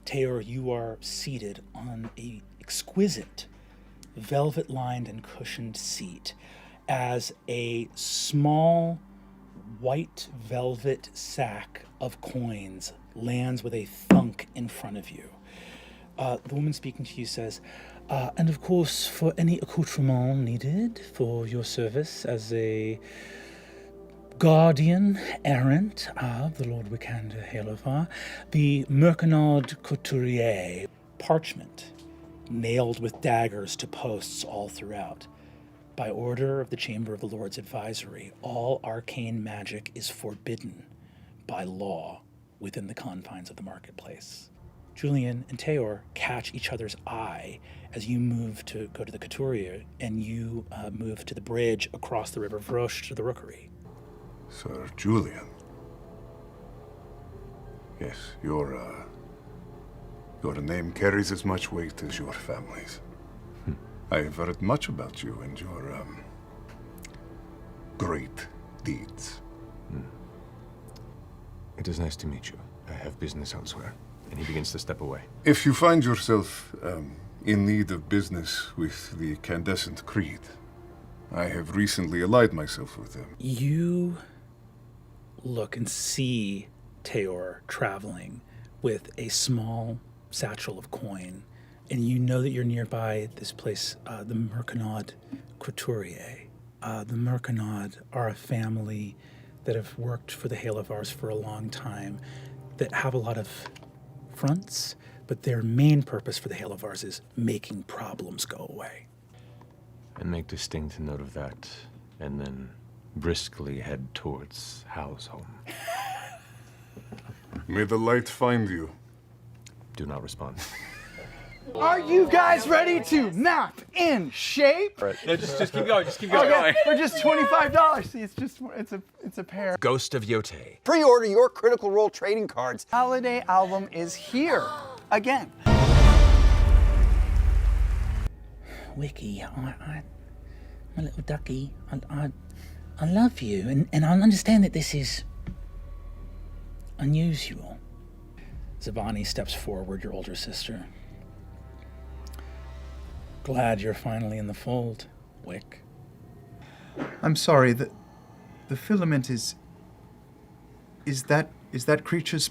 Taylor, you are seated on a exquisite velvet-lined and cushioned seat as a small white velvet sack of coins lands with a thunk in front of you. The woman speaking to you says, and of course, for any accoutrement needed for your service as a guardian errant of the Lord Wickander Halovar, the Mercanard Couturier, parchment nailed with daggers to posts all throughout. By order of the Chamber of the Lord's Advisory, all arcane magic is forbidden by law within the confines of the marketplace. Julian and Taor catch each other's eye as you move to go to the Couturier, and you move to the bridge across the River Vrosh to the Rookery. Sir Julian. Yes, your name carries as much weight as your family's. I have heard much about you and your, great deeds. It is nice to meet you. I have business elsewhere. And he begins to step away. If you find yourself, in need of business with the Candescent Creed, I have recently allied myself with them. You look and see Taor traveling with a small satchel of coin, and you know that you're nearby this place, the Mercanard Couturier. The Mercanard are a family that have worked for the Halovars for a long time, that have a lot of fronts, but their main purpose for the Halovars is making problems go away. And make distinct note of that, and then briskly head towards Hal's home. May the light find you. Do not respond. Are you guys ready to nap in shape? Right. No, just keep going. Just keep going. Okay, for just $25. See, it's a pair. Ghost of Yote. Pre-order your Critical Role trading cards. Holiday album is here again. Wiki, my little ducky, I love you, and I understand that this is unusual. Zavani steps forward, your older sister. Glad you're finally in the fold, Wick. I'm sorry, the filament is that creature's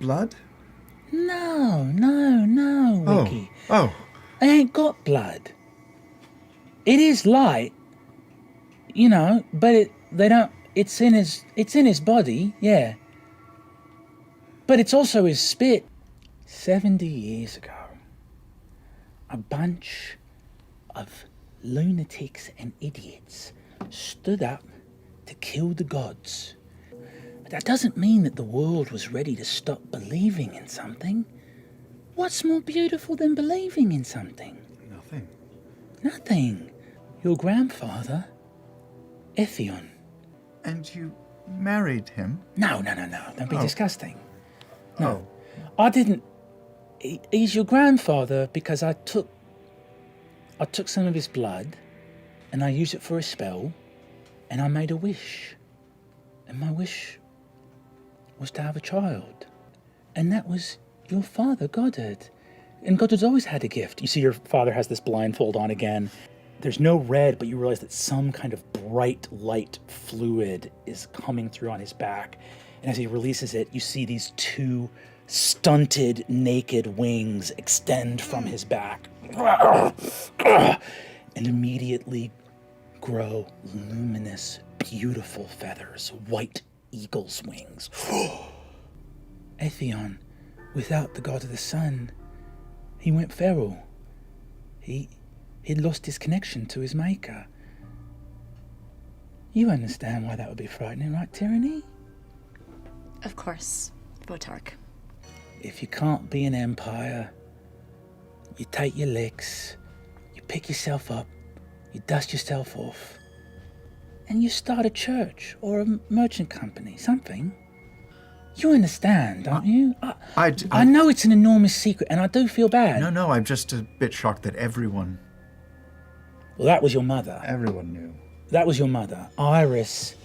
blood? No, Wicky. Oh. They ain't got blood. It is light, you know, but it's in his body, yeah. But it's also his spit. 70 years ago, a bunch of lunatics and idiots stood up to kill the gods. But that doesn't mean that the world was ready to stop believing in something. What's more beautiful than believing in something? Nothing. Your grandfather, Ethion. And you married him? No. Don't be disgusting. No. Oh. I didn't. He's your grandfather because I took some of his blood and I used it for a spell and I made a wish. And my wish was to have a child. And that was your father, Goddard. And Goddard's always had a gift. You see your father has this blindfold on again. There's no red, but you realize that some kind of bright light fluid is coming through on his back. And as he releases it, you see these two stunted, naked wings extend from his back and immediately grow luminous, beautiful feathers, white eagle's wings. Ethion, without the god of the sun, he went feral. He'd lost his connection to his maker. You understand why that would be frightening, right, Tyranny? Of course, Votark. If you can't be an empire, you take your licks, you pick yourself up, you dust yourself off, and you start a church or a merchant company, something. You understand, don't you? I know it's an enormous secret, and I do feel bad. No, I'm just a bit shocked that everyone... Well, that was your mother. Everyone knew. That was your mother. Iris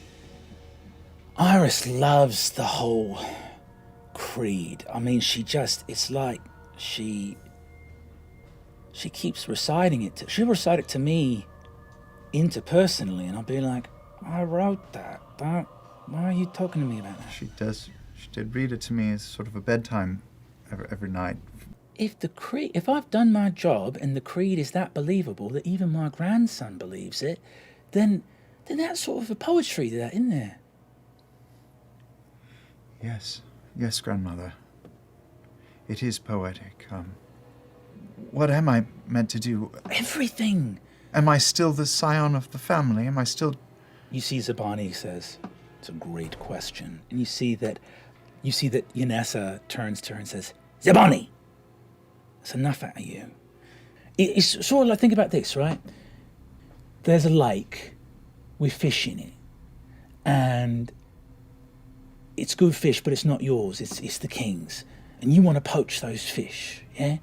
loves the whole creed. I mean, it's like she keeps reciting it. She'll recite it to me interpersonally, and I'll be like, I wrote that. Why are you talking to me about that? She did read it to me as sort of a bedtime every night. If I've done my job and the creed is that believable that even my grandson believes it, then that's sort of a poetry to that, isn't there? Yes, grandmother. It is poetic. What am I meant to do? Everything. Am I still the scion of the family? Am I still... You see, Zabani says, it's a great question. And you see that Yanessa turns to her and says, Zabani, that's enough out of you. It's sort of like, think about this, right? There's a lake with fish in it. And it's good fish, but it's not yours. It's the king's. And you want to poach those fish, yeah?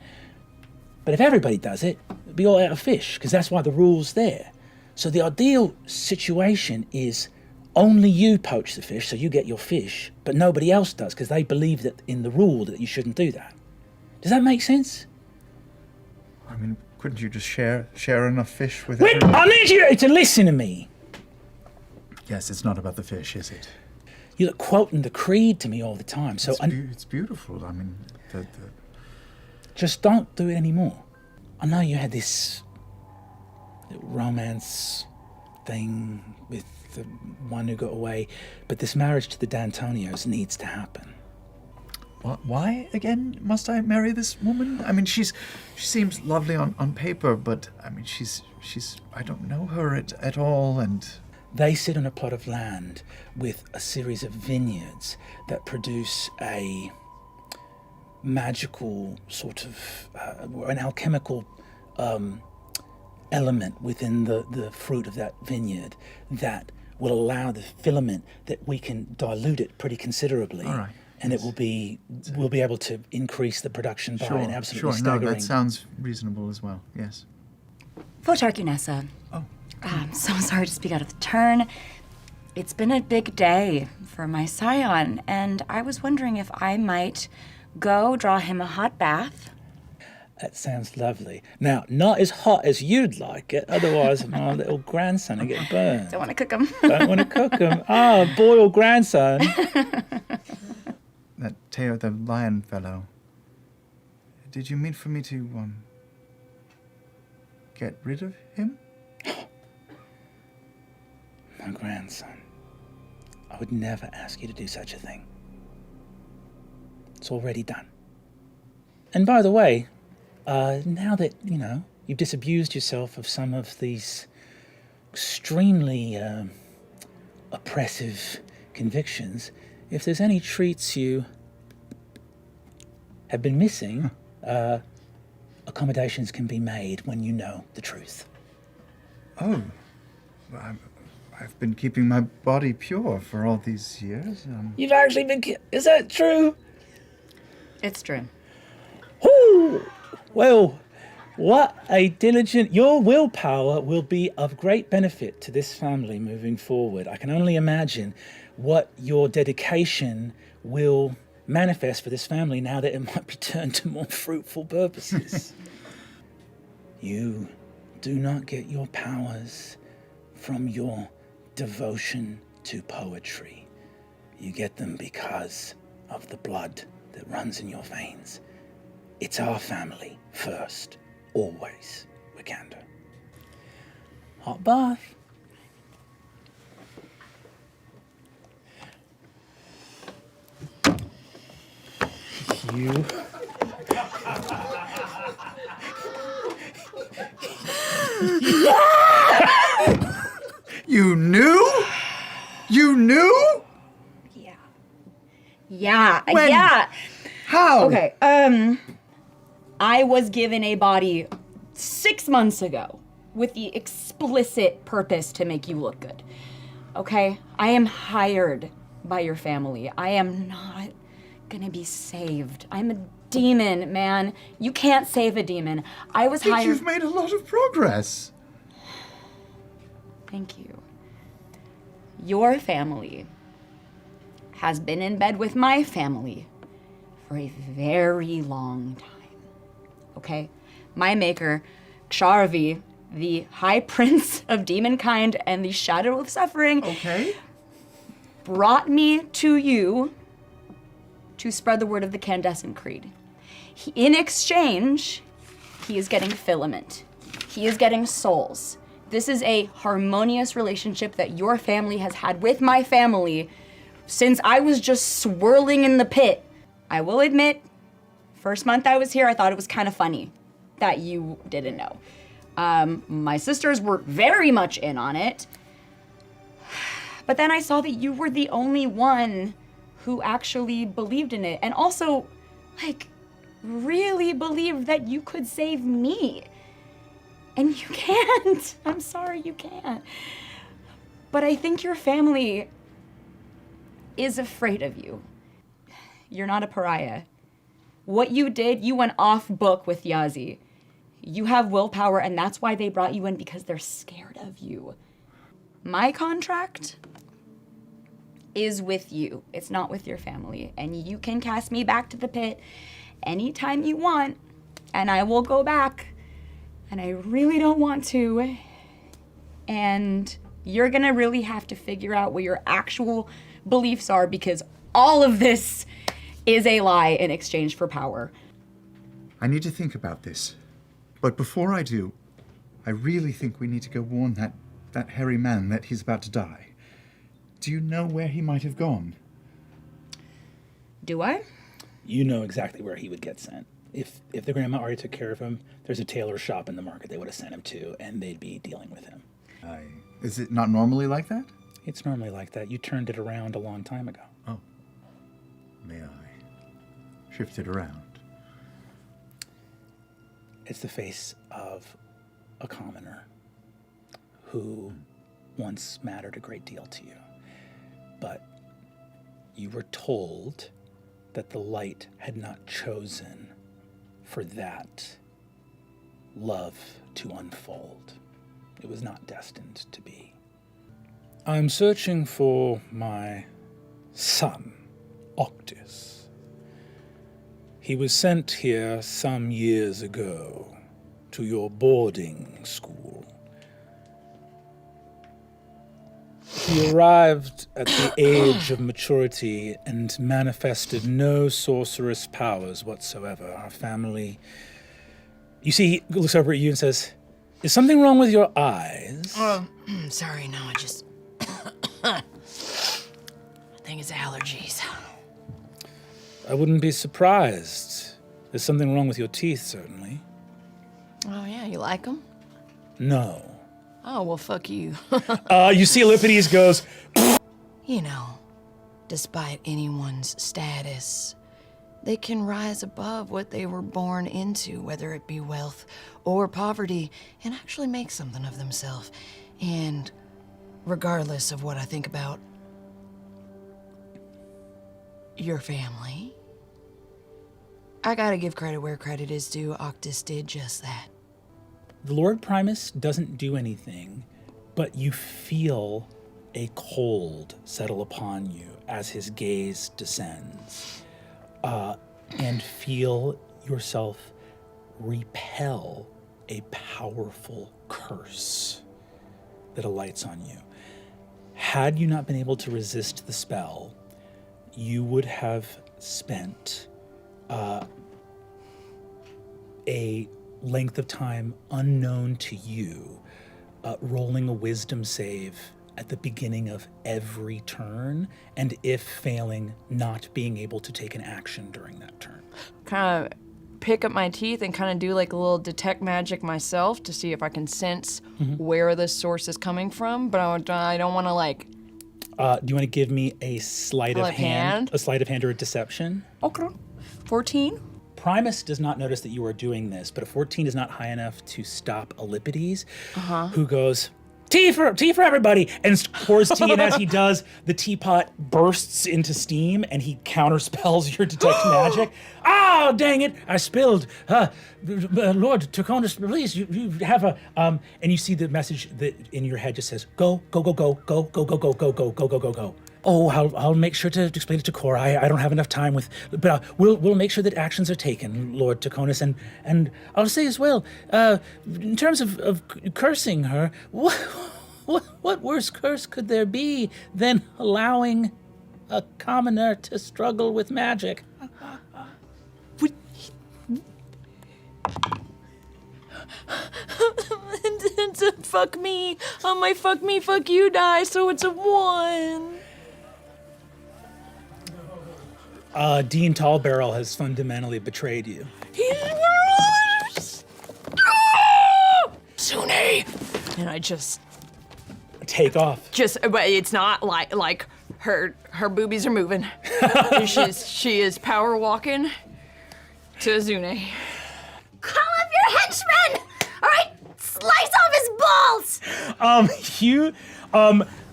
But if everybody does it, it'll be all out of fish, because that's why the rule's there. So the ideal situation is only you poach the fish, so you get your fish, but nobody else does, because they believe that in the rule that you shouldn't do that. Does that make sense? I mean, couldn't you just share enough fish with Wait, everyone? I need you to listen to me. Yes, it's not about the fish, is it? You're quoting the creed to me all the time. So It's beautiful. I mean, just don't do it anymore. I know you had this romance thing with the one who got away, but this marriage to the D'Antonios needs to happen. Why again must I marry this woman? I mean, she seems lovely on paper, but I mean, she's I don't know her at all, and They sit on a plot of land with a series of vineyards that produce a magical sort of, an alchemical element within the fruit of that vineyard that will allow the filament that we can dilute it pretty considerably. All right. And it will be, we'll be able to increase the production by an absolutely no, staggering... that sounds reasonable as well, yes. Photarch Unessa. Oh. I'm so sorry to speak out of turn. It's been a big day for my scion, and I was wondering if I might go draw him a hot bath. That sounds lovely. Now, not as hot as you'd like it, otherwise my little grandson will get burned. Don't want to cook him. Don't want to cook him. Ah, boy or grandson. That Teo, the lion fellow. Did you mean for me to, get rid of him? My grandson. I would never ask you to do such a thing. It's already done. And by the way, now that, you've disabused yourself of some of these extremely oppressive convictions, if there's any treats you have been missing, accommodations can be made when you know the truth. Oh, I've been keeping my body pure for all these years. You've actually been... Is that true? It's true. Whoo! Well, what a diligent... Your willpower will be of great benefit to this family moving forward. I can only imagine what your dedication will manifest for this family now that it might be turned to more fruitful purposes. You do not get your powers from your devotion to poetry. You get them because of the blood that runs in your veins. It's our family first, always, Wikander. Hot bath. You. You knew? You knew? Yeah. When? Yeah. How? Okay, I was given a body 6 months ago with the explicit purpose to make you look good. Okay? I am hired by your family. I am not gonna be saved. I'm a demon, man. You can't save a demon. I was hired... You've made a lot of progress. Thank you. Your family has been in bed with my family for a very long time. Okay? My maker, Ksharvi, the High Prince of Demonkind and the Shadow of Suffering, Okay. brought me to you to spread the word of the Candescent Creed. In exchange, he is getting filament. He is getting souls. This is a harmonious relationship that your family has had with my family since I was just swirling in the pit. I will admit, first month I was here, I thought it was kind of funny that you didn't know. My sisters were very much in on it. But then I saw that you were the only one who actually believed in it. And also, like, really believed that you could save me. And you can't. I'm sorry, you can't. But I think your family is afraid of you. You're not a pariah. What you did, you went off book with Yazi. You have willpower, and that's why they brought you in, because they're scared of you. My contract is with you. It's not with your family. And you can cast me back to the pit anytime you want, and I will go back. And I really don't want to. And you're gonna really have to figure out what your actual beliefs are, because all of this is a lie in exchange for power. I need to think about this. But before I do, I really think we need to go warn that hairy man that he's about to die. Do you know where he might have gone? Do I? You know exactly where he would get sent. If the grandma already took care of him, there's a tailor shop in the market they would have sent him to, and they'd be dealing with him. Is it not normally like that? It's normally like that. You turned it around a long time ago. Oh. May I shift it around? It's the face of a commoner who once mattered a great deal to you. But you were told that the light had not chosen for that love to unfold. It was not destined to be. I'm searching for my son, Octis. He was sent here some years ago to your boarding school. He arrived at the age of maturity and manifested no sorcerous powers whatsoever. Our family... You see, he looks over at you and says, "Is something wrong with your eyes?" Sorry, no, I just... I think it's allergies. I wouldn't be surprised. There's something wrong with your teeth, certainly. Oh, yeah, you like them? No. Oh, well, fuck you. You see Euripides goes, You know, despite anyone's status, they can rise above what they were born into, whether it be wealth or poverty, and actually make something of themselves. And regardless of what I think about your family, I gotta give credit where credit is due. Octis did just that. the Lord Primus doesn't do anything, but you feel a cold settle upon you as his gaze descends, and feel yourself repel a powerful curse that alights on you. Had you not been able to resist the spell, you would have spent a length of time unknown to you, rolling a wisdom save at the beginning of every turn, and if failing, not being able to take an action during that turn. Kind of pick up my teeth and kind of do like a little detect magic myself to see if I can sense where the source is coming from, but I don't want to like... Do you want to give me a sleight of hand? A sleight of hand or a deception? Okay. 14? Primus does not notice that you are doing this, but a 14 is not high enough to stop Euripides, who goes, tea for everybody, and pours tea, and as he does, the teapot bursts into steam, and he counterspells your detect magic. Oh, dang it, I spilled. Lord Turconus, please, you have a, and you see the message that in your head just says, go, go, go, go, go, go, go, go, go, go, go, go, go, go. Oh, I'll make sure to explain it to Cora. I don't have enough time but we'll make sure that actions are taken, Lord Taconis, and I'll say as well, in terms of cursing her, what worse curse could there be than allowing a commoner to struggle with magic? It's a fuck me on my fuck me, fuck you die, so it's a 1. Dean Tallbarrel has fundamentally betrayed you. He's worse. Sune! And I just Take off. but it's not like her boobies are moving. she is power walking to Azune. Call up your henchmen! All right, slice off his balls!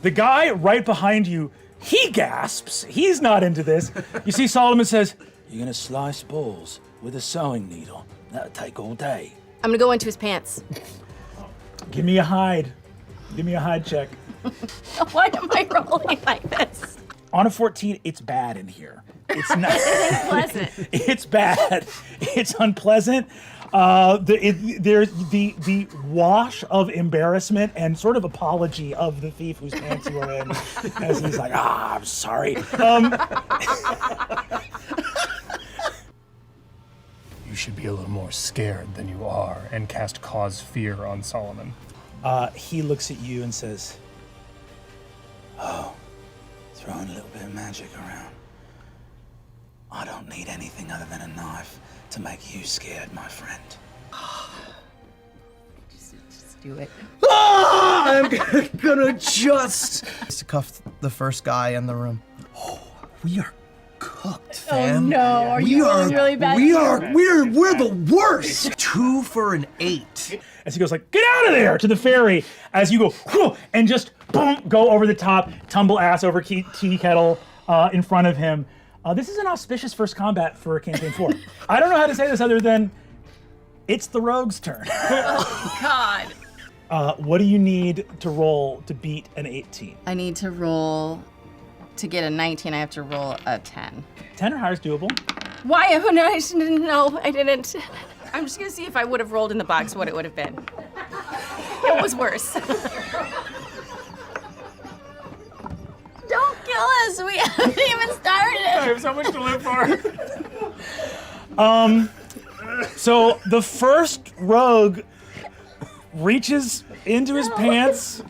The guy right behind you, he gasps. He's not into this. You see Solomon says, "You're gonna slice balls with a sewing needle. That'll take all day." I'm gonna go into his pants. Give me a hide. Give me a hide check. Why am I rolling like this? On a 14, it's bad in here. It's not. It's pleasant. It's bad. It's unpleasant. There's the wash of embarrassment and sort of apology of the thief whose pants you are in, as he's like, I'm sorry. You should be a little more scared than you are and cause fear on Solomon. He looks at you and says, "Oh, throwing a little bit of magic around. I don't need anything other than a knife to make you scared, my friend." Just do it. I'm gonna just cuff the first guy in the room. Oh, we are cooked, fam. Oh no, are you rolling really bad? We're the worst. 2 for an 8. As he goes like, "Get out of there!" to the ferry, as you go, whoo, and just boom, go over the top, tumble ass over tea kettle in front of him. This is an auspicious first combat for Campaign 4. I don't know how to say this other than, it's the rogue's turn. Oh God. What do you need to roll to beat an 18? I need to roll, to get a 19, I have to roll a 10. 10 or higher is doable. Why? No, I didn't. I'm just gonna see if I would have rolled in the box what it would have been. It was worse. Don't kill us, we haven't even started. I have so much to live for. So the first rogue reaches into his pants,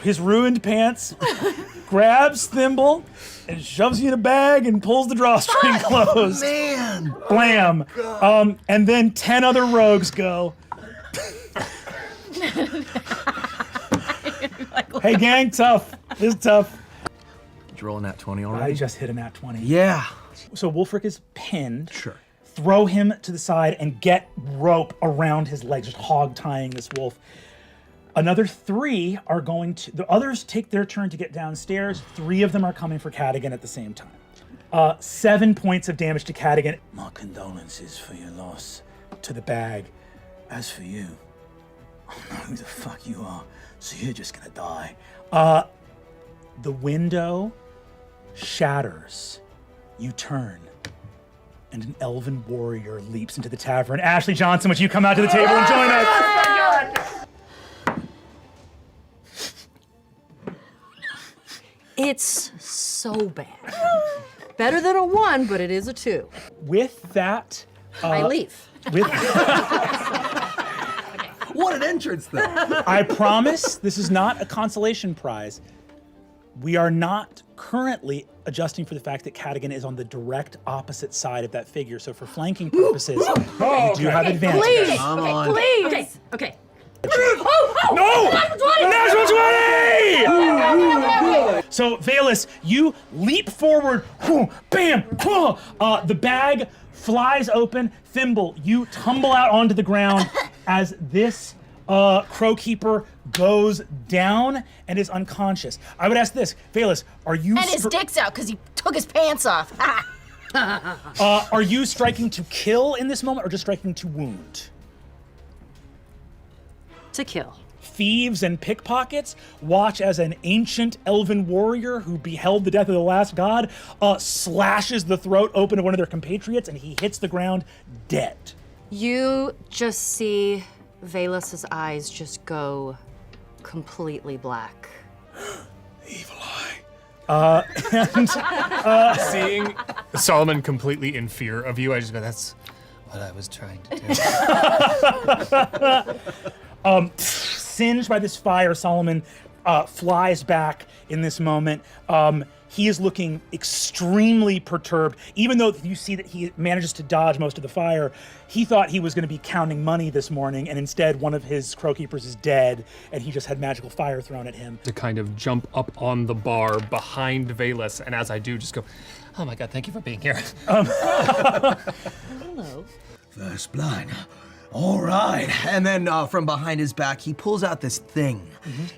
his ruined pants, grabs Thimble, and shoves you in a bag and pulls the drawstring closed. Man! Blam! And then 10 other rogues go. Hey gang, tough. This is tough. Did you roll a nat 20 I already? just hit a nat 20. Yeah. So Wulfric is pinned. Sure. Throw him to the side and get rope around his legs, just hog tying this wolf. Another 3 are going to, the others take their turn to get downstairs. 3 of them are coming for Cadigan at the same time. 7 points of damage to Cadigan. My condolences for your loss to the bag. As for you, I don't know who the fuck you are, so you're just gonna die. The window shatters. You turn, and an elven warrior leaps into the tavern. Ashley Johnson, would you come out to the table and join us? It's so bad. Better than a 1, but it is a 2. With that, I leave. with What an entrance, though. I promise this is not a consolation prize. We are not currently adjusting for the fact that Cadigan is on the direct opposite side of that figure. So for flanking purposes, you do have advantage. Please. Come on. Please. Okay. No! Natural 20! So, Valus, you leap forward, bam, the bag flies open. Thimble, you tumble out onto the ground as this Crowkeeper goes down and is unconscious. I would ask this, Valus, are you... And his dick's out because he took his pants off. are you striking to kill in this moment or just striking to wound? To kill. thieves and pickpockets watch as an ancient elven warrior who beheld the death of the last god slashes the throat open of one of their compatriots, and he hits the ground dead. You just see Velas's eyes just go completely black. Evil eye. And seeing Solomon completely in fear of you, I just go, that's what I was trying to do. Singed by this fire, Solomon flies back in this moment. He is looking extremely perturbed. Even though you see that he manages to dodge most of the fire, he thought he was going to be counting money this morning, and instead one of his crow keepers is dead, and he just had magical fire thrown at him. To kind of jump up on the bar behind Velas, and as I do, just go, oh my god, thank you for being here. Hello. First blood. All right. And then from behind his back, he pulls out this thing.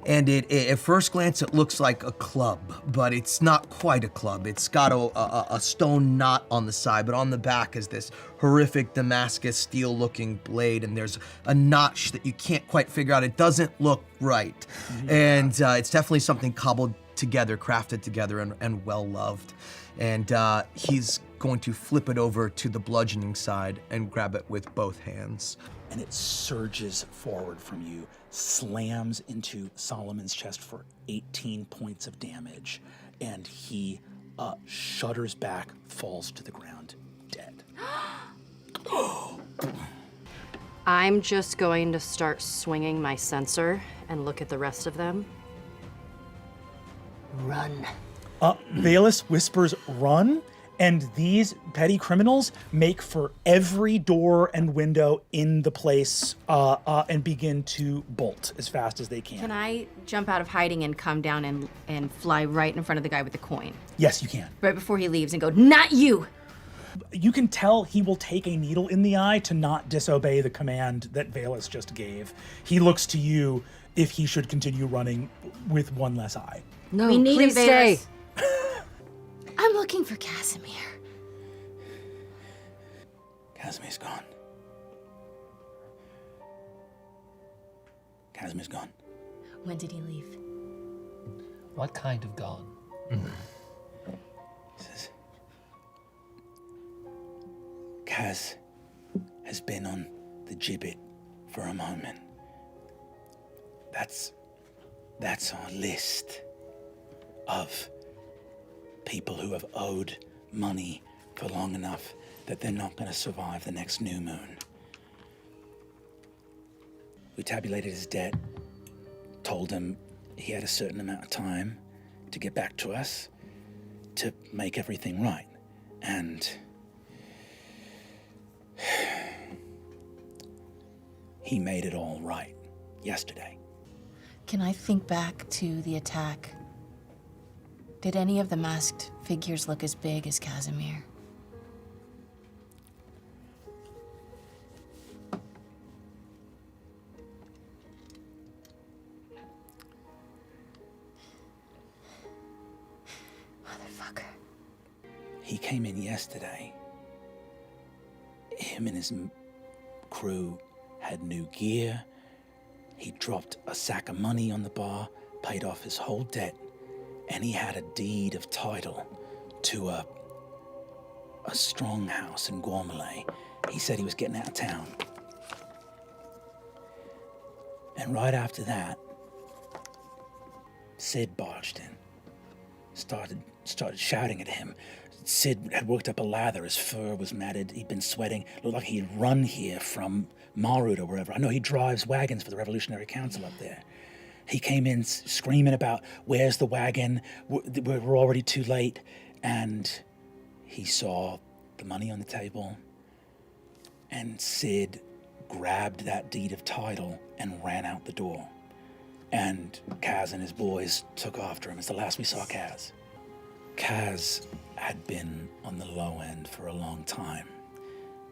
And it at first glance, it looks like a club, but it's not quite a club. It's got a stone knot on the side, but on the back is this horrific Damascus steel-looking blade, and there's a notch that you can't quite figure out. It doesn't look right. And it's definitely something cobbled together, crafted together, and well-loved. And he's going to flip it over to the bludgeoning side and grab it with both hands. And it surges forward from you, slams into Solomon's chest for 18 points of damage, and he shudders back, falls to the ground, dead. I'm just going to start swinging my sensor and look at the rest of them. Run. Velas whispers, run, and these petty criminals make for every door and window in the place and begin to bolt as fast as they can. Can I jump out of hiding and come down and fly right in front of the guy with the coin? Yes, you can. Right before he leaves and go, not you! You can tell he will take a needle in the eye to not disobey the command that Velas just gave. He looks to you if he should continue running with one less eye. No, we need please him, stay. Velas. I'm looking for Casimir. Casimir's gone. Casimir's gone. When did he leave? What kind of gone? He says, Kaz has been on the gibbet for a moment. That's our list of people who have owed money for long enough that they're not going to survive the next new moon. We tabulated his debt, told him he had a certain amount of time to get back to us to make everything right. And he made it all right yesterday. Can I think back to the attack? Did any of the masked figures look as big as Casimir? Motherfucker. He came in yesterday. Him and his crew had new gear. He dropped a sack of money on the bar, paid off his whole debt, and he had a deed of title to a strong house in Guatemala. He said he was getting out of town. And right after that, Sid barged in, started shouting at him. Sid had worked up a lather, his fur was matted, he'd been sweating, looked like he'd run here from Marut or wherever. I know he drives wagons for the Revolutionary Council up there. He came in screaming about, where's the wagon? We're already too late. And he saw the money on the table, and Sid grabbed that deed of title and ran out the door. And Kaz and his boys took after him. It's the last we saw Kaz. Kaz had been on the low end for a long time.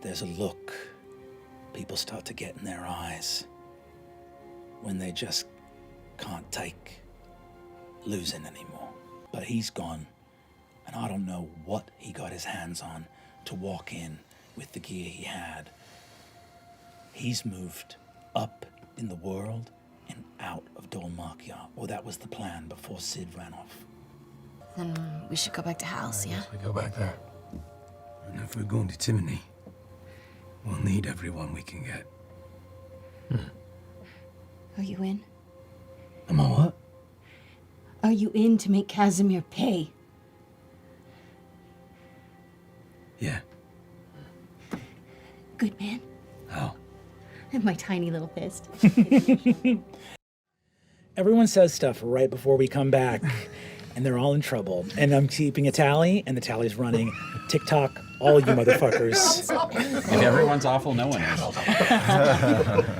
There's a look people start to get in their eyes when they just can't take losing anymore. But he's gone, and I don't know what he got his hands on to walk in with the gear he had. He's moved up in the world and out of Dolmakia. Well, that was the plan before Sid ran off. Then we should go back to house, yeah? We go back there. And if we're going to Timony, we'll need everyone we can get. Are you in? Am I what? Are you in to make Casimir pay? Yeah. Good man. How? And my tiny little fist. Everyone says stuff right before we come back, and they're all in trouble. And I'm keeping a tally, and the tally's running. TikTok, all you motherfuckers. If everyone's awful, no one is.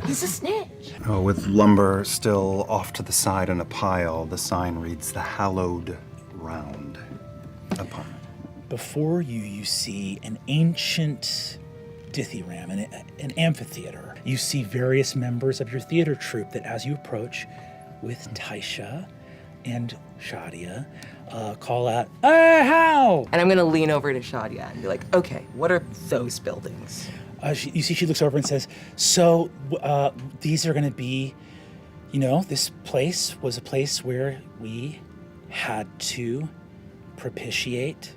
He's a snitch. Oh, with lumber still off to the side in a pile, the sign reads the hallowed round upon it. Before you, you see an ancient dithyramb, an amphitheater. You see various members of your theater troupe that, as you approach, with Taisha and Shadia, call out, "Hey, how?" And I'm gonna lean over to Shadia and be like, okay, what are those buildings? You see she looks over and says, so these are gonna be, this place was a place where we had to propitiate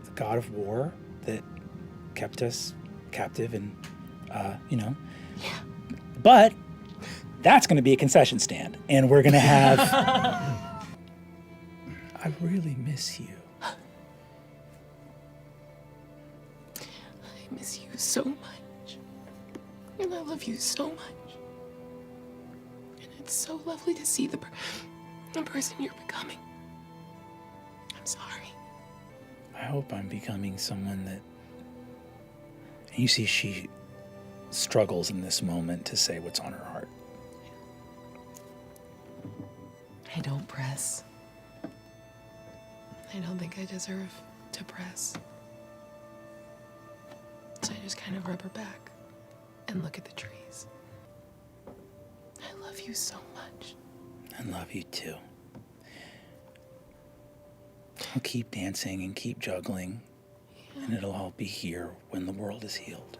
the god of war that kept us captive and, Yeah. But that's gonna be a concession stand, and we're gonna have... I really miss you. I miss you so much. And I love you so much. And it's so lovely to see the person you're becoming. I'm sorry. I hope I'm becoming someone that... You see she struggles in this moment to say what's on her heart. I don't press. I don't think I deserve to press. So I just kind of rub her back and look at the trees. I love you so much. I love you too. I'll keep dancing and keep juggling, and it'll all be here when the world is healed.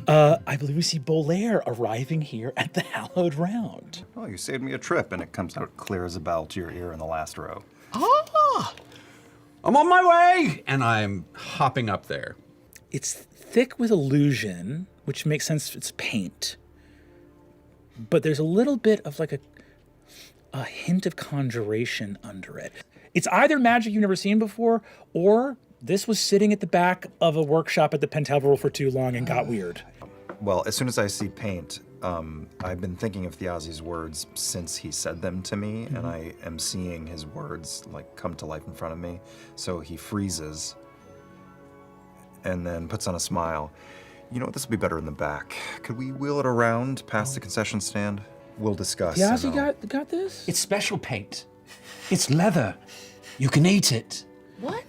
I believe we see Bolaire arriving here at the hallowed round. Oh, you saved me a trip, and it comes out clear as a bell to your ear in the last row. Ah! I'm on my way! And I'm hopping up there. It's thick with illusion, which makes sense, it's paint. But there's a little bit of like a hint of conjuration under it. It's either magic you've never seen before, or this was sitting at the back of a workshop at the Pentaveral for too long and got weird. Well, as soon as I see paint, I've been thinking of Thiazi's words since he said them to me, and I am seeing his words like come to life in front of me. So he freezes and then puts on a smile. You know what, this will be better in the back. Could we wheel it around past the concession stand? We'll discuss. Thiazi got this? It's special paint. It's leather. You can eat it. What?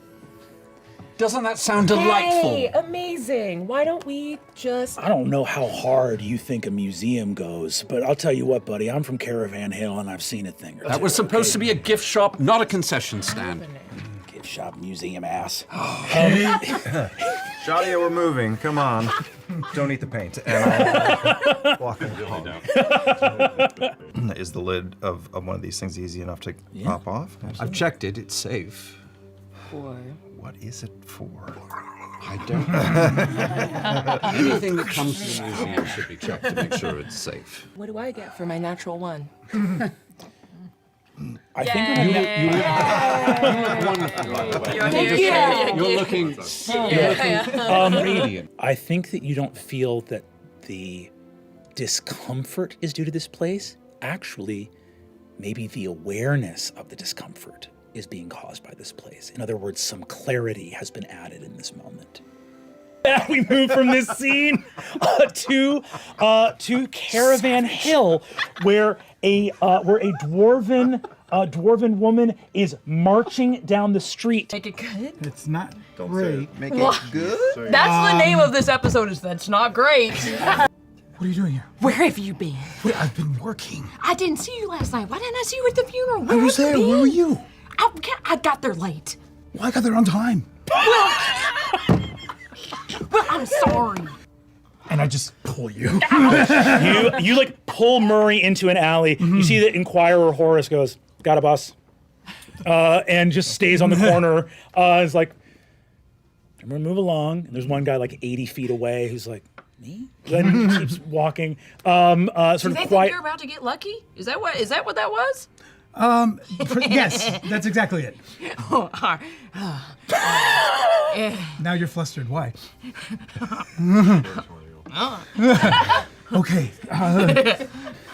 Doesn't that sound delightful? Hey, amazing. Why don't we just... I don't know how hard you think a museum goes, but I'll tell you what, buddy, I'm from Caravan Hill and I've seen a thing or two. That was supposed to be a gift shop, not a concession stand. Gift shop, museum ass. Shadia, we're moving. Come on. Don't eat the paint. And I'll walk in. Is the lid of one of these things easy enough to pop off? I've checked it. It's safe. For... What is it for? I don't know. Anything that comes to the museum should be checked to make sure it's safe. What do I get for my natural one? I think you look wonderful, by the way. You're looking radiant. I think that you don't feel that the discomfort is due to this place. Actually, maybe the awareness of the discomfort is being caused by this place. In other words, some clarity has been added in this moment. We move from this scene to Caravan Hill, where a dwarven woman is marching down the street. Make it good? It's not great. Make it good? That's the name of this episode, is That's Not Great. What are you doing here? Where have you been? I've been working. I didn't see you last night. Why didn't I see you at the funeral? I was there. Where were you? I got there late. Well, I got there on time. Well, I'm sorry. And I just pull you. you like pull Murray into an alley. You see that Inquirer Horace goes, "Got a boss," and just stays on the corner. It's like, I'm gonna move along. And there's one guy like 80 feet away who's like, "Me?" Then he keeps walking. Sort Do of they quiet. think you're about to get lucky? Is that what that was? Yes, that's exactly it. Now you're flustered. Why? Okay.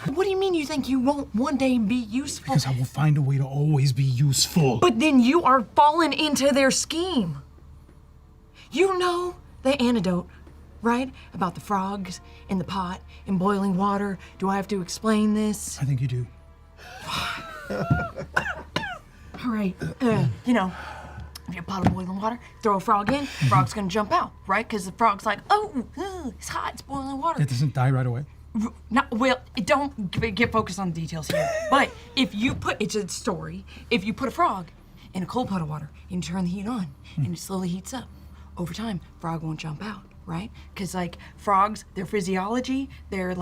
What do you mean you think you won't one day be useful? Because I will find a way to always be useful. But then you are falling into their scheme. You know the antidote, right? About the frogs in the pot and boiling water. Do I have to explain this? I think you do. All right. You know, if you pot of boiling water, throw a frog in, frog's gonna jump out, right? Because the frog's like, oh, it's hot, it's boiling water. It doesn't die right away. Well, don't get focused on the details here. But if you put, it's a story, if you put a frog in a cold pot of water and you turn the heat on and it slowly heats up, over time, frog won't jump out, right? Because like frogs, their physiology, they're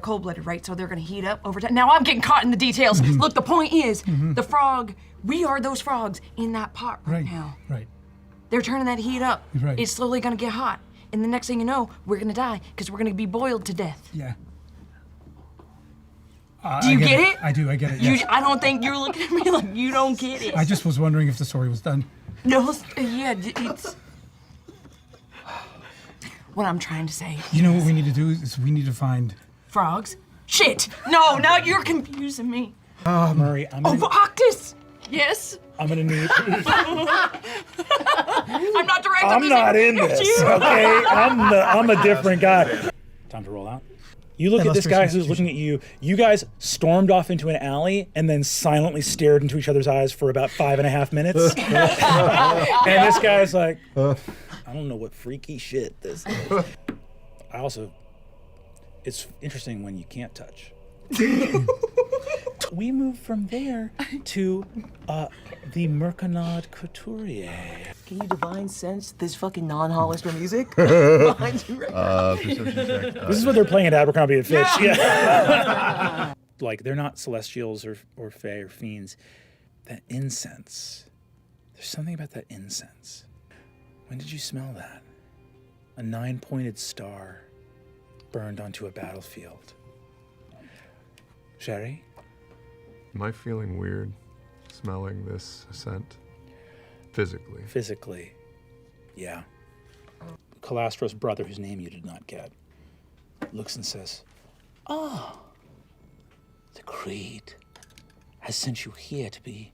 cold-blooded, right? So they're gonna heat up over time. Now I'm getting caught in the details. Look, the point is, the frog, we are those frogs in that pot right now. Right. They're turning that heat up. Right. It's slowly gonna get hot. And the next thing you know, we're gonna die because we're gonna be boiled to death. Yeah. Do you get it? I do, I get it, yes. I don't think you're looking at me like you don't get it. I just was wondering if the story was done. No, yeah, it's... What I'm trying to say. You know what we need to do is we need to find... Frogs? Shit! No, now you're confusing me. Murray, I'm gonna... Octus! Yes? I'm gonna need... I'm not direct. I'm not in this, okay? I'm a different guy. Time to roll out. You look at this guy who's looking at you. You guys stormed off into an alley and then silently stared into each other's eyes for about 5.5 minutes. And this guy's like, I don't know what freaky shit this is. It's interesting when you can't touch. We move from there to the Mercanard Couturier. Can you divine sense this fucking non-Hollister music behind you right now? Perception check. This is what they're playing at Abercrombie and Fitch. Yeah. Like, they're not celestials or fae or fiends. That incense. There's something about that incense. When did you smell that? A 9-pointed star burned onto a battlefield. Sherry? Am I feeling weird smelling this scent? Physically? Physically, yeah. Calastro's brother, whose name you did not get, looks and says, "Ah, the Creed has sent you here to be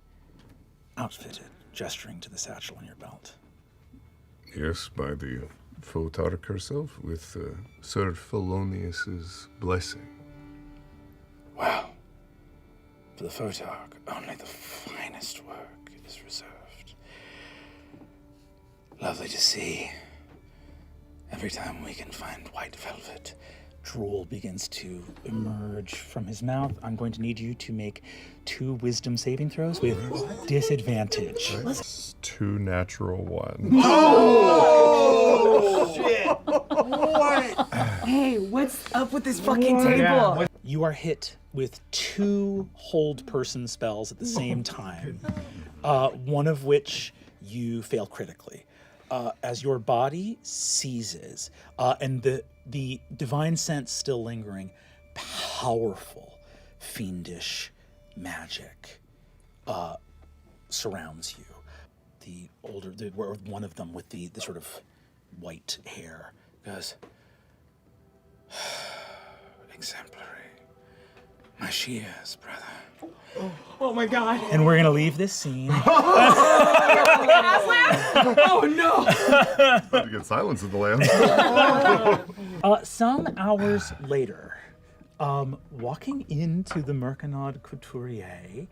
outfitted," gesturing to the satchel on your belt. Yes, by the Photarch herself, with Sir Felonius's blessing. Wow. For the Photarch, only the finest work is reserved. Lovely to see. Every time we can find white velvet, drool begins to emerge from his mouth. I'm going to need you to make 2 wisdom saving throws with disadvantage. 2 natural ones. Oh, shit! What? Hey, what's up with this fucking table? You are hit with 2 hold person spells at the same time, one of which you fail critically. As your body seizes, and the divine sense still lingering, powerful, fiendish magic surrounds you. One of them with the sort of white hair goes, exemplary. My shears, brother. Oh my god. And we're gonna leave this scene. Oh no! About to get silence in the land. Some hours later, walking into the Mercanard Couturier,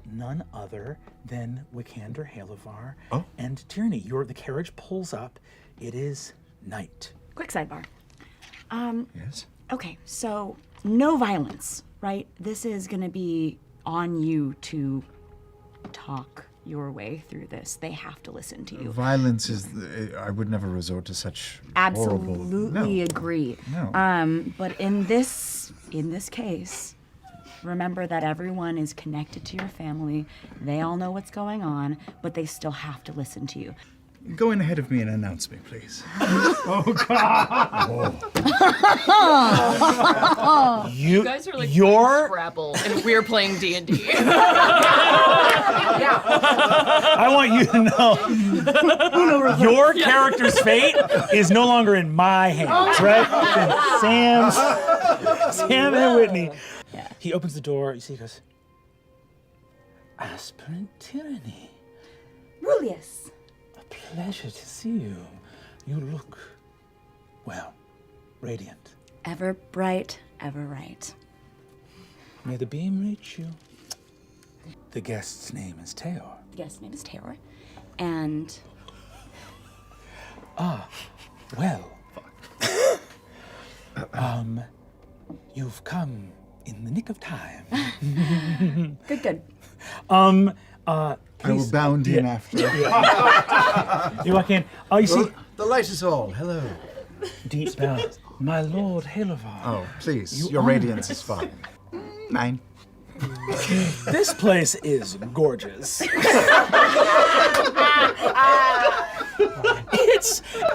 none other than Wikander Halavar and Tierney. The carriage pulls up. It is night. Quick sidebar. Yes? Okay, so no violence, right? This is gonna be on you to talk your way through this. They have to listen to you. Violence is. I would never resort to such horrible. Absolutely No. agree. No. But in this case, remember that everyone is connected to your family. They all know what's going on, but they still have to listen to you. Go in ahead of me and announce me, please. Oh, God. You guys are like your playing Scrabble, and we're playing D&D. I want you to know your character's fate is no longer in my hands, right? It's in Sam and Whitney. He opens the door. You see, he goes, Aspirant Tyranny. Rulius. Pleasure to see you. You look, well, radiant. Ever bright, ever right. May the beam reach you. The guest's name is Teor. The guest's name is Teor. And Well, you've come in the nick of time. good. I will bound in after. You walk in. Oh, you see, The light is all. Hello. deep bows. My lord Halavar. Oh, please. You Your honor radiance us. is fine. 9. This place is gorgeous.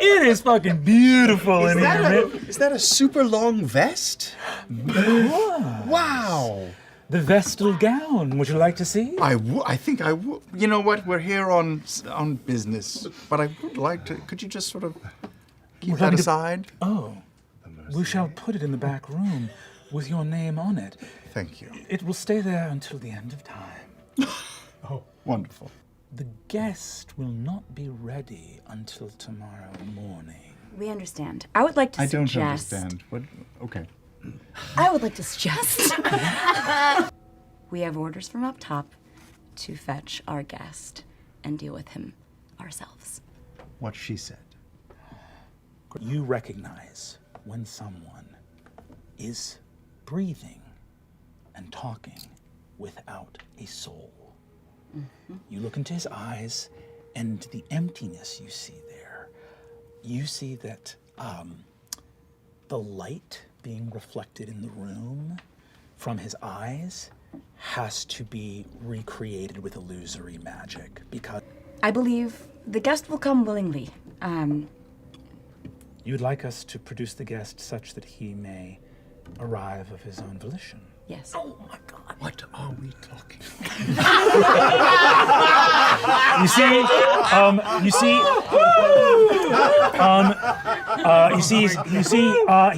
It is fucking beautiful in here. Is that a super long vest? Wow. The vestal gown. Would you like to see? I think I would. You know what? We're here on business, but I would like to. Could you just sort of keep Would that like to- aside? Oh, we shall put it in the back room with your name on it. Thank you. It will stay there until the end of time. Oh, wonderful. The guest will not be ready until tomorrow morning. We understand. I would like to I don't suggest. understand. What? Okay. I would like to suggest. We have orders from up top to fetch our guest and deal with him ourselves. What she said. You recognize when someone is breathing and talking without a soul. You look into his eyes, and the emptiness you see there, you see that the light being reflected in the room from his eyes has to be recreated with illusory magic, because I believe the guest will come willingly. you would like us to produce the guest such that he may arrive of his own volition. Yes. Oh my God. What are we talking? He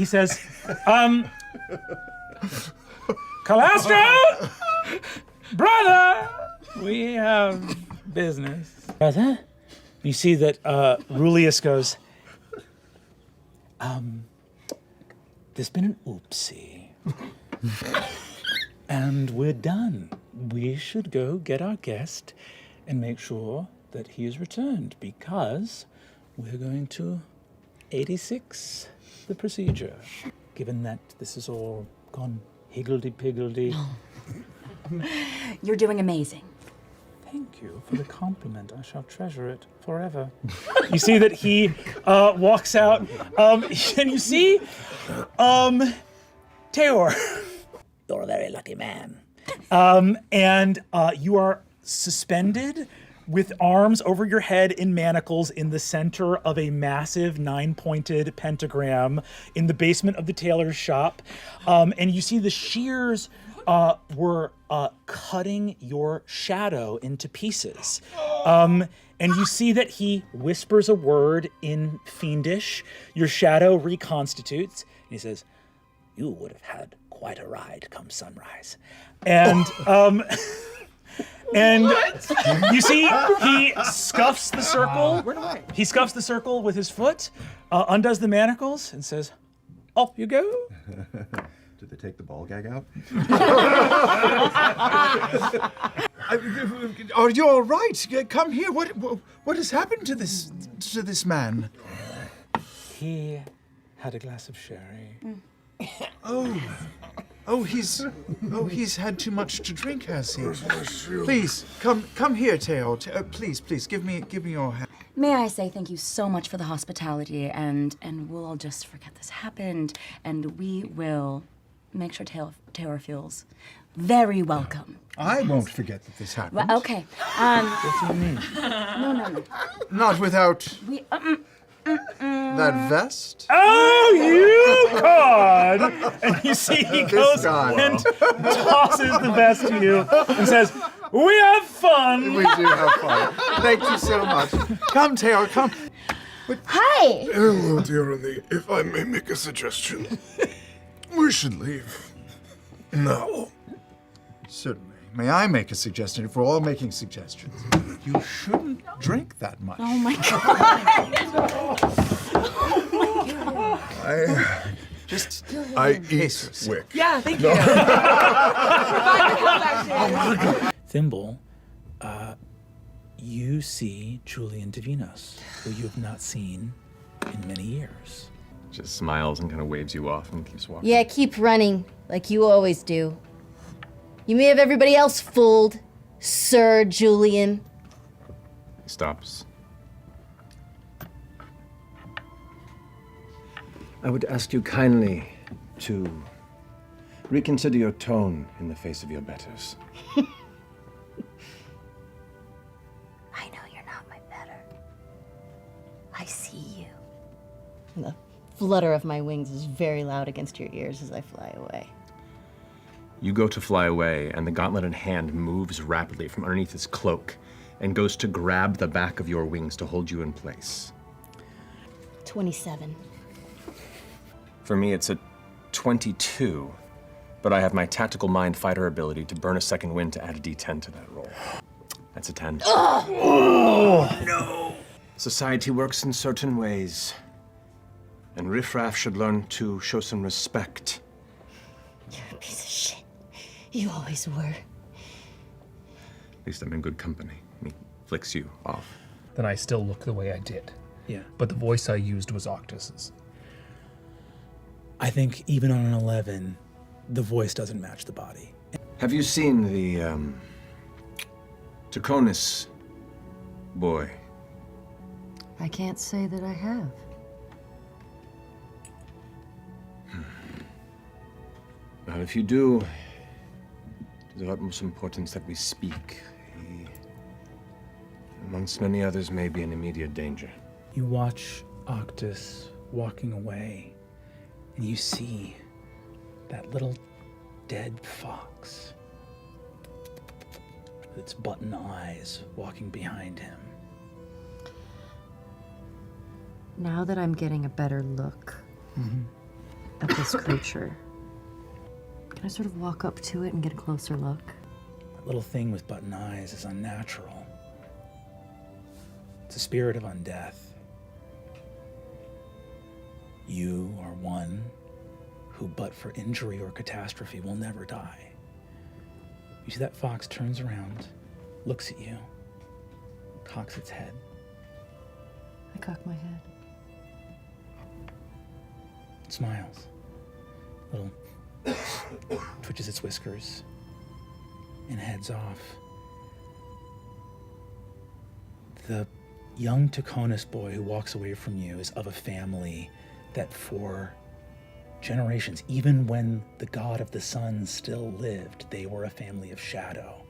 says, Calastro, brother, we have business. Brother? You see that Rulius goes, there's been an oopsie. And we're done. We should go get our guest and make sure that he is returned, because we're going to 86 the procedure, given that this has all gone higgledy-piggledy. You're doing amazing. Thank you for the compliment. I shall treasure it forever. You see that he walks out, and you see Teor. You're a very lucky man. And you are suspended with arms over your head in manacles in the center of a massive 9-pointed pentagram in the basement of the tailor's shop. And you see the shears were cutting your shadow into pieces. And you see that he whispers a word in Fiendish. Your shadow reconstitutes. And he says, "You would have had quite a ride come sunrise." And you see he scuffs the circle. He scuffs the circle with his foot, undoes the manacles, and says, "Off you go." Did they take the ball gag out? Are you all right? Come here. What has happened to this man? He had a glass of sherry. Oh, he's had too much to drink, has he? Please, come here, Teo. Please, give me your hand. May I say thank you so much for the hospitality, and we'll all just forget this happened, and we will make sure Taylor feels very welcome. I won't forget that this happened. Well, okay. What do you mean? No. Not without We. that vest? Oh, you cod! And you see he This goes guy. and tosses the vest to you and says, "We have fun." We do have fun. Thank you so much. Come, Teo, come. Hi! Hello, dear Annie. If I may make a suggestion, we should leave now. Certainly. May I make a suggestion if we're all making suggestions? You shouldn't drink that much. Oh my god! I eat wick. Yeah, thank you. Thimble, you see Julian Divinos, who you have not seen in many years. Just smiles and kind of waves you off and keeps walking. Yeah, keep running, like you always do. You may have everybody else fooled, Sir Julian. He stops. I would ask you kindly to reconsider your tone in the face of your betters. I know you're not my better. I see you. And the flutter of my wings is very loud against your ears as I fly away. You go to fly away, and the gauntleted hand moves rapidly from underneath his cloak and goes to grab the back of your wings to hold you in place. 27. For me, it's a 22, but I have my tactical mind fighter ability to burn a second wind to add a d10 to that roll. That's a 10. Oh, no! Society works in certain ways, and riffraff should learn to show some respect. You're a piece of shit. You always were. At least I'm in good company. He flicks you off. Then I still look the way I did. Yeah. But the voice I used was Octus's. I think even on an 11, the voice doesn't match the body. Have you seen the, Taconis boy? I can't say that I have. Well, if you do, it is of utmost importance that we speak. He, amongst many others, may be in immediate danger. You watch Octus walking away, and you see that little dead fox with its button eyes walking behind him. Now that I'm getting a better look at this creature, can I sort of walk up to it and get a closer look? That little thing with button eyes is unnatural. It's a spirit of undeath. You are one who, but for injury or catastrophe, will never die. You see that fox turns around, looks at you, cocks its head. I cock my head. Smiles. Little twitches its whiskers and heads off. The young Taconis boy who walks away from you is of a family that for generations, even when the god of the sun still lived, they were a family of shadow.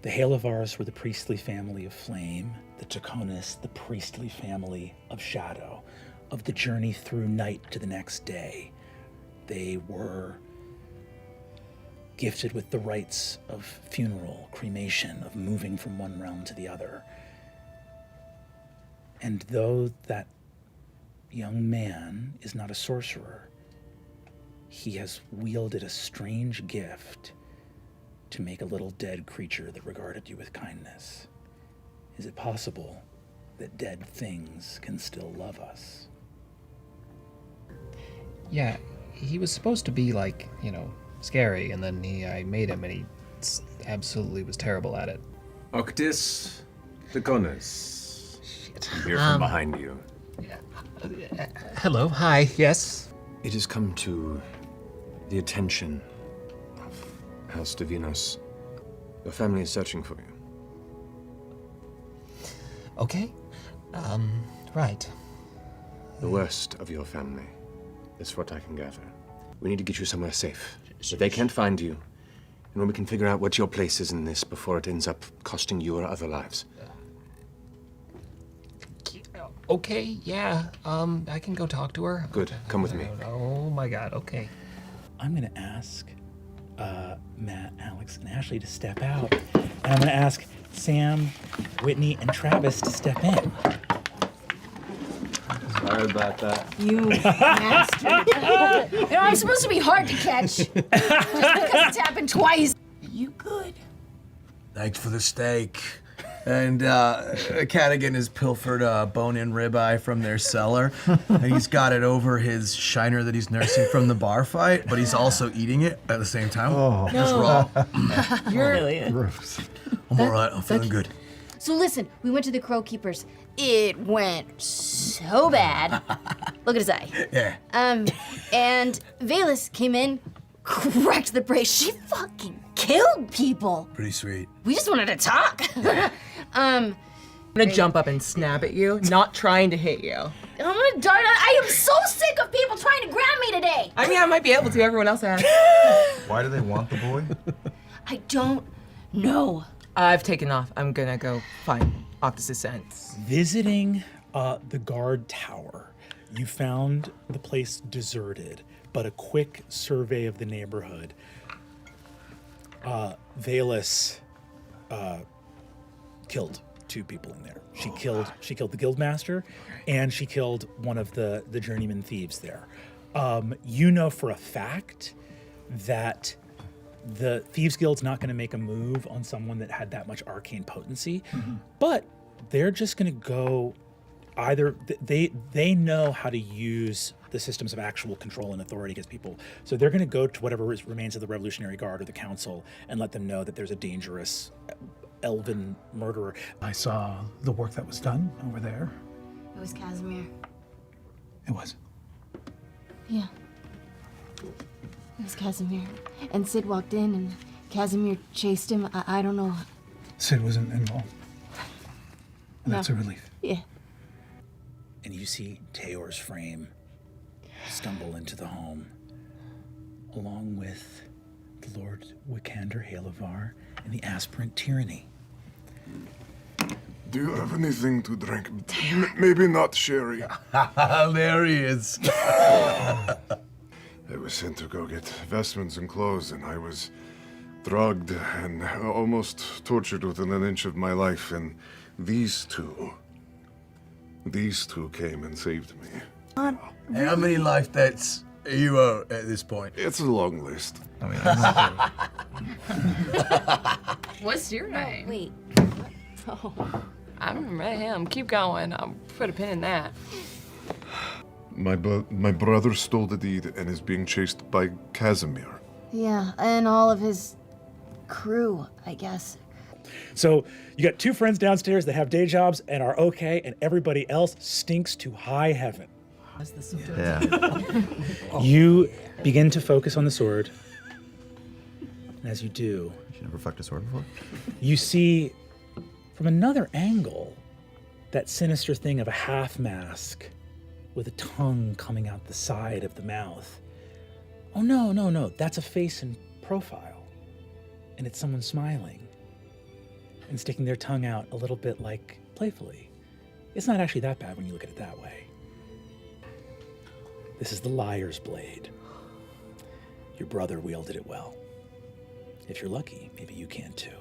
The Halavars were the priestly family of flame, the Taconis, the priestly family of shadow, of the journey through night to the next day. They were gifted with the rites of funeral, cremation, of moving from one realm to the other. And though that young man is not a sorcerer, he has wielded a strange gift to make a little dead creature that regarded you with kindness. Is it possible that dead things can still love us? Yeah, he was supposed to be like, scary, and then I made him, and he absolutely was terrible at it. Octis Taconis. Shit. I'm here from behind you. Hello, hi, yes? It has come to the attention of House Divinos. Your family is searching for you. Okay. Right. The worst of your family is what I can gather. We need to get you somewhere safe. But they can't find you. And when we can figure out what your place is in this before it ends up costing you or other lives. Okay, yeah. I can go talk to her. Good. Come with me. Oh my god, okay. I'm going to ask Matt, Alex, and Ashley to step out. And I'm going to ask Sam, Whitney, and Travis to step in. Sorry about that. You bastard. You know, I'm supposed to be hard to catch. Just because it's happened twice. You good? Thanks for the steak. And Cadigan has pilfered a bone-in ribeye from their cellar, and he's got it over his shiner that he's nursing from the bar fight, but he's also eating it at the same time. Oh. Just No. raw. You're I'm all right. I'm feeling good. So listen, we went to the Crow Keepers. It went so bad. Look at his eye. Yeah. And Valus came in, cracked the brace. She fucking killed people. Pretty sweet. We just wanted to talk. I'm gonna jump up and snap at you, not trying to hit you. I'm gonna dart. I am so sick of people trying to grab me today. I mean, I might be able to. Everyone else has. Why do they want the boy? I don't know. I've taken off. I'm gonna go find Octus's scent. Visiting the guard tower, you found the place deserted, but a quick survey of the neighborhood. Valus killed 2 people in there. She killed the guildmaster, and she killed one of the journeyman thieves there. You know for a fact that the Thieves Guild's not going to make a move on someone that had that much arcane potency, but they're just going to go either they know how to use the systems of actual control and authority against people. So they're going to go to whatever remains of the Revolutionary Guard or the Council and let them know that there's a dangerous elven murderer. I saw the work that was done over there. It was Casimir. It was. Yeah. It was Casimir. And Sid walked in and Casimir chased him. I don't know. Sid wasn't involved. And No. that's a relief. Yeah. And you see Tayor's frame stumble into the home, along with the Lord Wikander Halavar and the aspirant Tyranny. Do you have anything to drink? Maybe not sherry. There he is. I was sent to go get vestments and clothes, and I was drugged and almost tortured within an inch of my life, and these two came and saved me. How many life debts are you owe at this point? It's a long list. I mean, What's your name? Wait. Oh. I remember him. Keep going. I'll put a pin in that. My brother stole the deed and is being chased by Casimir. Yeah, and all of his crew, I guess. So you got 2 friends downstairs that have day jobs and are okay, and everybody else stinks to high heaven. Yeah. You begin to focus on the sword. And as you do, You never fucked a sword before? you see from another angle that sinister thing of a half mask with a tongue coming out the side of the mouth. Oh, no, that's a face in profile. And it's someone smiling and sticking their tongue out a little bit like playfully. It's not actually that bad when you look at it that way. This is the Liar's Blade. Your brother wielded it well. If you're lucky, maybe you can too.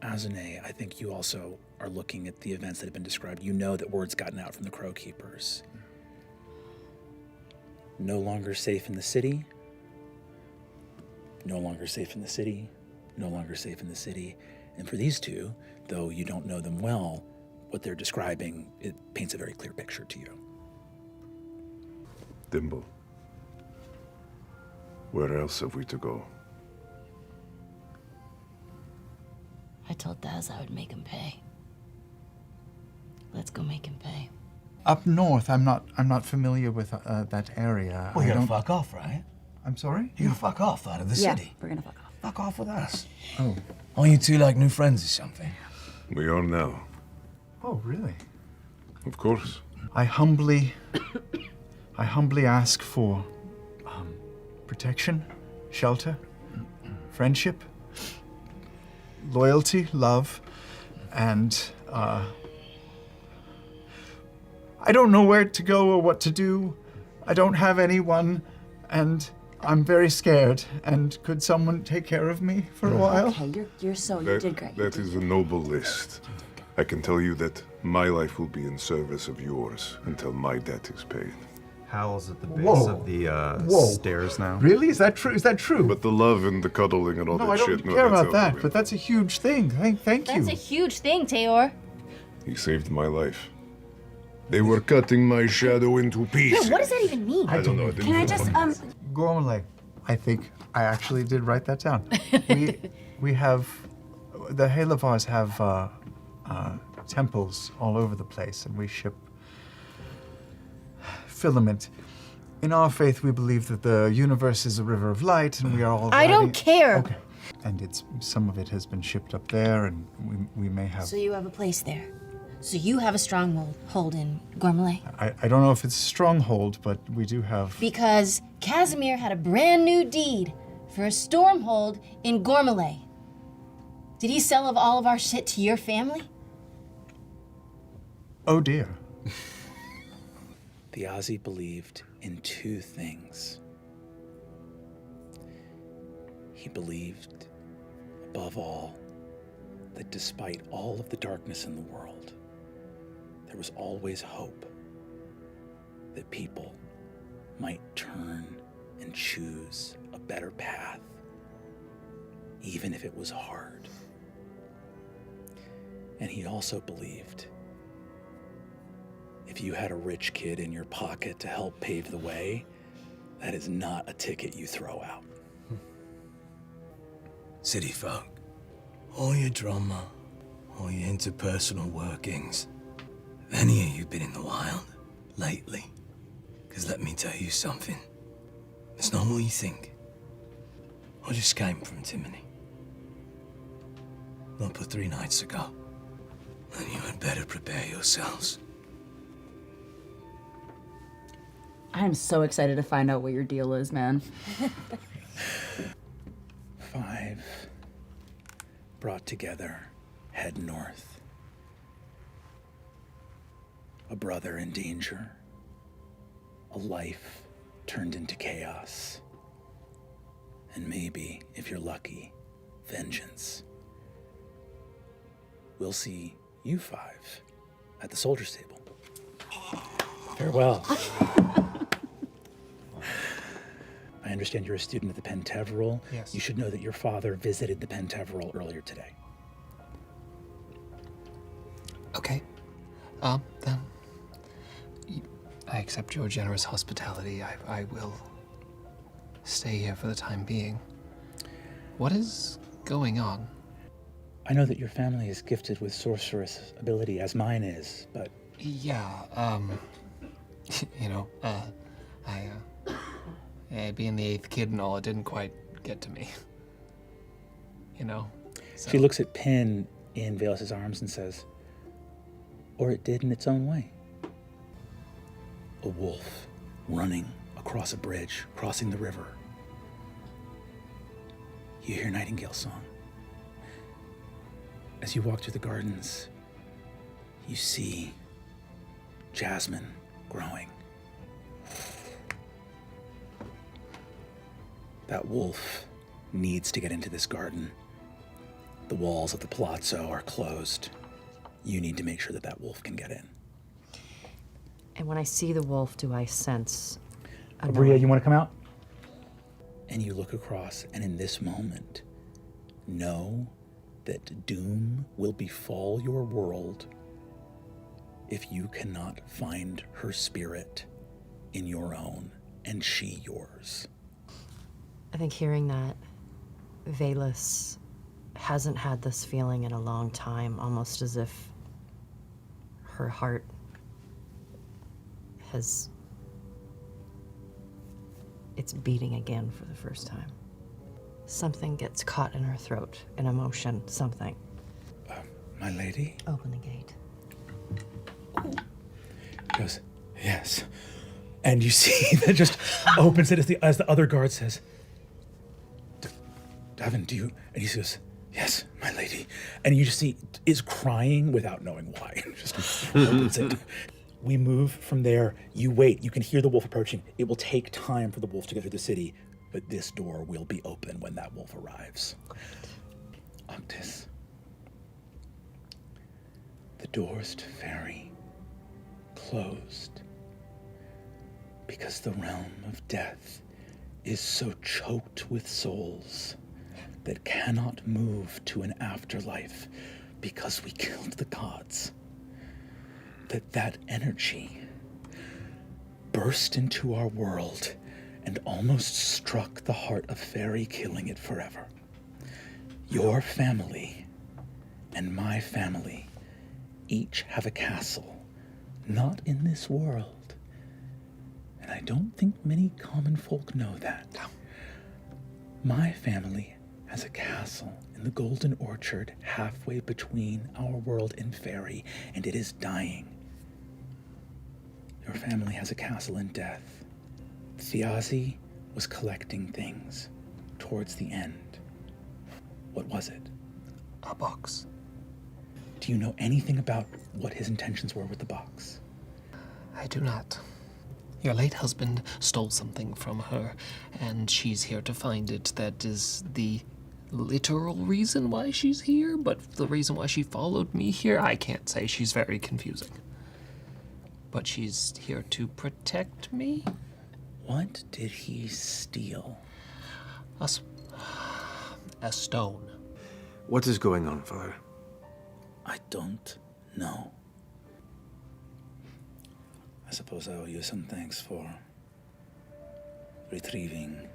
Azune, I think you also are looking at the events that have been described. You know that word's gotten out from the Crow Keepers. No longer safe in the city. No longer safe in the city. No longer safe in the city. And for these two, though you don't know them well, what they're describing, it paints a very clear picture to you. Dimble, where else have we to go? I told Daz I would make him pay. Let's go make him pay. Up north, I'm not familiar with that area. Well, I you're don't. gonna fuck off, right? I'm sorry? You're gonna fuck off out of the Yeah, city. we're gonna fuck off. Fuck off with us. Oh. Are you two like new friends or something? We are now. Oh, really? Of course. I humbly ask for protection, shelter, friendship, loyalty, love, and I don't know where to go or what to do. I don't have anyone, and I'm very scared. And could someone take care of me for a while? Okay, you did great. That is a noble list. I can tell you that my life will be in service of yours until my debt is paid. Hal's at the base Whoa. of the Whoa. stairs now. Really? Is that true? Is that true? But the love and the cuddling and all No, that I don't shit. care that's about out that, the way. but that's a huge thing. Thank you. That's a huge thing, Teor. He saved my life. They were cutting my shadow into pieces. Yeah, what does that even mean? I don't know. Can I just, Gormley. I think I actually did write that down. we have, the Halavars have temples all over the place, and we ship filament. In our faith, we believe that the universe is a river of light, and we are all. I don't riding- care. Okay. And some of it has been shipped up there, and we may have. So you have a place there. So you have a stronghold in Gormalay. I don't know if it's a stronghold, but we do have. Because Casimir had a brand new deed for a stormhold in Gormalay. Did he sell all of our shit to your family? Oh dear. The Aussie believed in two things. He believed, above all, that despite all of the darkness in the world, there was always hope that people might turn and choose a better path, even if it was hard. And he also believed if you had a rich kid in your pocket to help pave the way, that is not a ticket you throw out. City folk, all your drama, all your interpersonal workings, have any of you been in the wild lately? Because let me tell you something. It's not what you think. I just came from Timony. Not but 3 nights ago. And you had better prepare yourselves. I'm so excited to find out what your deal is, man. 5 brought together, head north. A brother in danger. A life turned into chaos. And maybe, if you're lucky, vengeance. We'll see you 5 at the soldier stable. Farewell. I understand you're a student at the Penteveral. Yes. You should know that your father visited the Penteveral earlier today. Okay. Then I accept your generous hospitality. I will stay here for the time being. What is going on? I know that your family is gifted with sorceress ability, as mine is, but... Yeah, you know, being the 8th kid and all, it didn't quite get to me. You know? So. She looks at Pin in Vales's arms and says, or it did in its own way. A wolf running across a bridge, crossing the river. You hear Nightingale's song. As you walk through the gardens, you see jasmine growing. That wolf needs to get into this garden. The walls of the palazzo are closed. You need to make sure that that wolf can get in. And when I see the wolf, do I sense... Abria, you want to come out? And you look across, and in this moment, know that doom will befall your world if you cannot find her spirit in your own, and she yours. I think hearing that, Valus hasn't had this feeling in a long time, almost as if her heart has It's beating again for the first time. Something gets caught in her throat, an emotion, something. My lady? Open the gate. Goes, yes. And you see that just opens it as the other guard says, Davin, do you? And he says, yes, my lady. And you just see is crying without knowing why. Just opens it. We move from there. You wait. You can hear the wolf approaching. It will take time for the wolf to get through the city, but this door will be open when that wolf arrives. Octis. The doors to Fairy closed because the realm of death is so choked with souls that cannot move to an afterlife because we killed the gods. That energy burst into our world and almost struck the heart of Fairy, killing it forever. Your family and my family each have a castle, not in this world. And I don't think many common folk know that. My family has a castle in the Golden Orchard halfway between our world and Fairy, and it is dying. Your family has a castle in death. Thiazi was collecting things towards the end. What was it? A box. Do you know anything about what his intentions were with the box? I do not. Your late husband stole something from her, and she's here to find it. That is the literal reason why she's here, but the reason why she followed me here, I can't say. She's very confusing. But she's here to protect me? What did he steal? A stone. What is going on for her? I don't know. I suppose I owe you some thanks for retrieving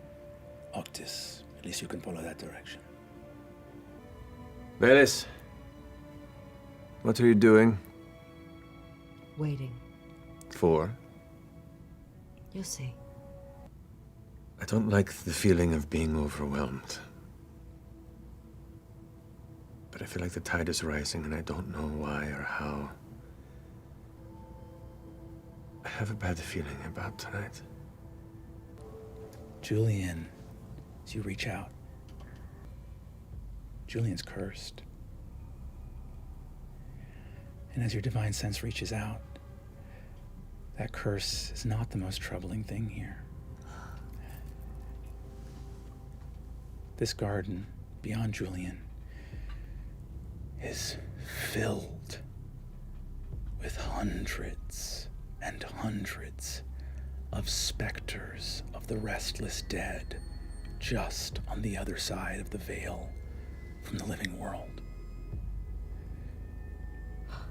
Octis. At least you can follow that direction. Velis, what are you doing? Waiting. For? You'll see. I don't like the feeling of being overwhelmed. But I feel like the tide is rising and I don't know why or how. I have a bad feeling about tonight. Julian, as you reach out, Julian's cursed. And as your divine sense reaches out, that curse is not the most troubling thing here. This garden, beyond Julian, is filled with hundreds and hundreds of specters of the restless dead just on the other side of the veil from the living world.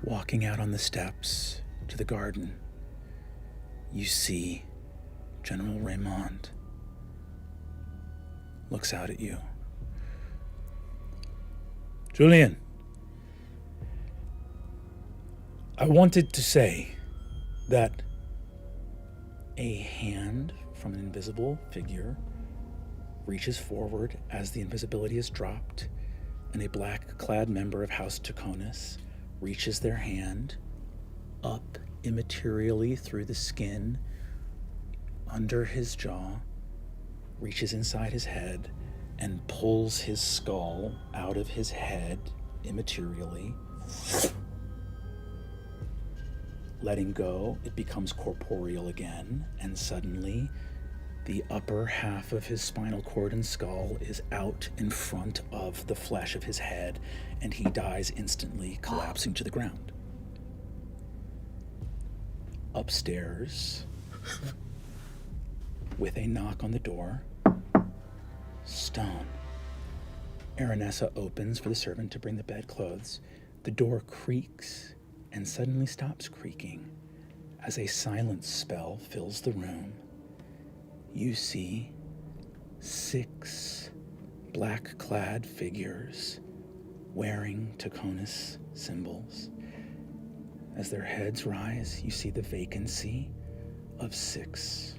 Walking out on the steps to the garden, you see General Raymond looks out at you. Julian, I wanted to say that a hand from an invisible figure reaches forward as the invisibility is dropped, and a black-clad member of House Taconis reaches their hand up immaterially through the skin under his jaw, reaches inside his head, and pulls his skull out of his head immaterially. Letting go, it becomes corporeal again, and suddenly the upper half of his spinal cord and skull is out in front of the flesh of his head, and he dies instantly, collapsing to the ground. Upstairs, with a knock on the door, stone. Aranessa opens for the servant to bring the bedclothes. The door creaks and suddenly stops creaking as a silence spell fills the room. You see 6 black-clad figures wearing Taconis symbols. As their heads rise, you see the vacancy of 6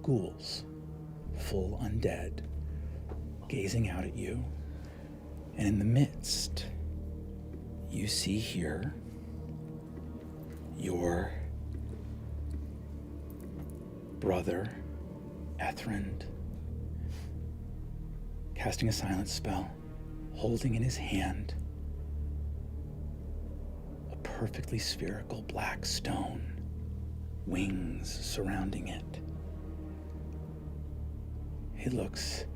ghouls baleful undead gazing out at you. And in the midst, you see here your brother, Ethrend, casting a silence spell, holding in his hand a perfectly spherical black stone, wings surrounding it. He looks,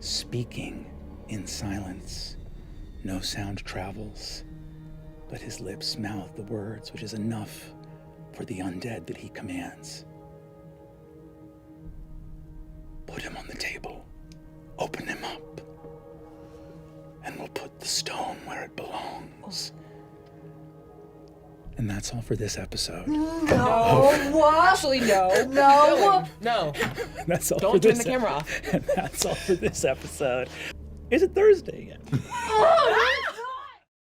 speaking in silence. No sound travels, but his lips mouth the words, which is enough for the undead that he commands. Put him on the table. Open him up. And we'll put the stone where it belongs. And that's all for this episode. Actually, no. No. That's all Don't for turn this the camera off. And that's all for this episode. Is it Thursday yet?